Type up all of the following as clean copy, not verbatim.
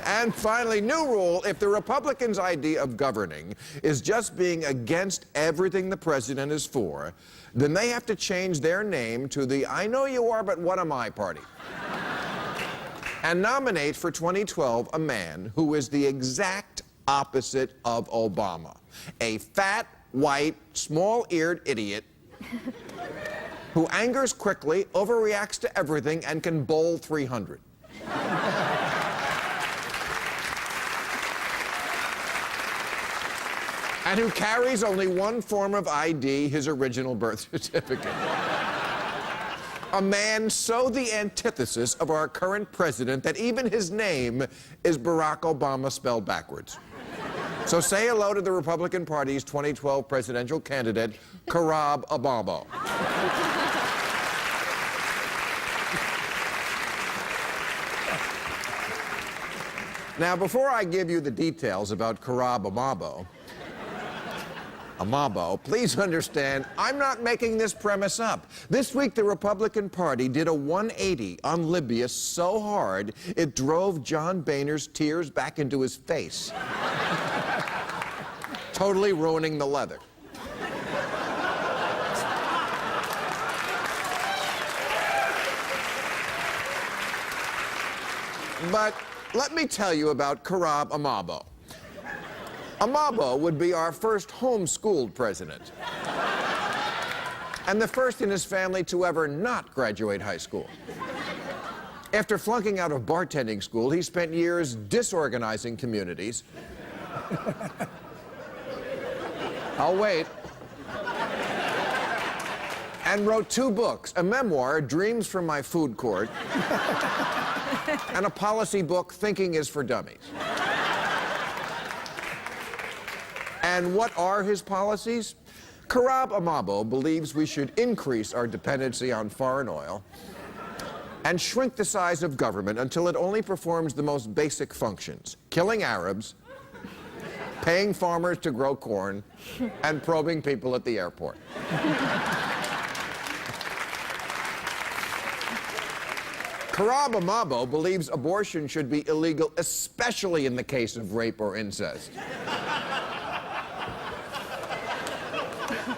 And finally, new rule: if the Republicans' idea of governing is just being against everything the president is for, then they have to change their name to the I know you are, but what am I party. And nominate for 2012 a man who is the exact opposite of Obama. A fat, white, small-eared idiot who angers quickly, overreacts to everything, and can bowl 300. And who carries only one form of ID, his original birth certificate. A man so the antithesis of our current president that even his name is Barack Obama spelled backwards. So say hello to the Republican Party's 2012 presidential candidate, Barack Obama. Now, before I give you the details about Barack Obama, please understand, I'm not making this premise up. This week, the Republican Party did a 180 on Libya so hard, it drove John Boehner's tears back into his face, totally ruining the leather. But let me tell you about Barack Obama. Amabo would be our first homeschooled president, and the first in his family to ever not graduate high school. After flunking out of bartending school, he spent years disorganizing communities. I'll wait. And wrote 2 books, a memoir, Dreams from My Food Court, and a policy book, Thinking is for Dummies. And what are his policies? Barack Obama believes we should increase our dependency on foreign oil and shrink the size of government until it only performs the most basic functions: killing Arabs, paying farmers to grow corn, and probing people at the airport. Barack Obama believes abortion should be illegal, especially in the case of rape or incest.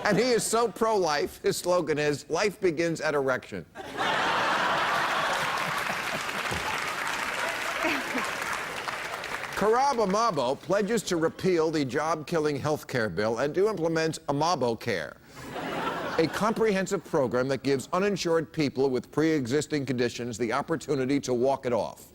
And he is so pro-life, his slogan is, life begins at erection. Barack Obama pledges to repeal the job-killing health care bill and to implement Obamacare, a comprehensive program that gives uninsured people with pre-existing conditions the opportunity to walk it off.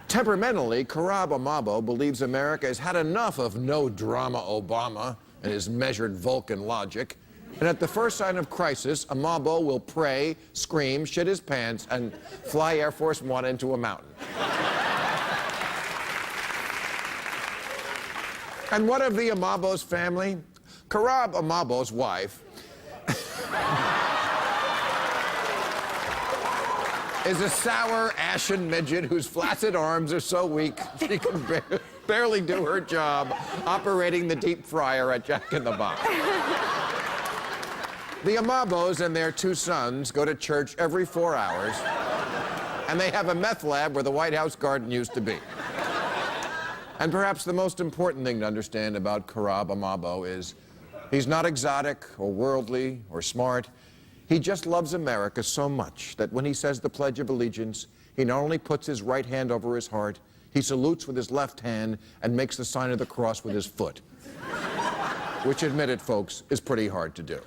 Temperamentally, Barack Obama believes America has had enough of no-drama Obama and his measured Vulcan logic, and at the first sign of crisis, Obama will pray, scream, shit his pants, and fly Air Force One into a mountain. And what of the Amabo's family? Barack Obama's wife is a sour, ashen midget whose flaccid arms are so weak she can barely do her job operating the deep fryer at Jack in the Box. The Amabos and their 2 sons go to church every 4 hours, and they have a meth lab where the White House garden used to be. And perhaps the most important thing to understand about Barack Obama is he's not exotic or worldly or smart. He just loves America so much that when he says the Pledge of Allegiance, he not only puts his right hand over his heart, he salutes with his left hand and makes the sign of the cross with his foot. Which, admit it, folks, is pretty hard to do.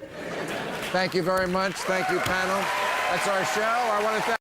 Thank you very much. Thank you, panel. That's our show. I want to thank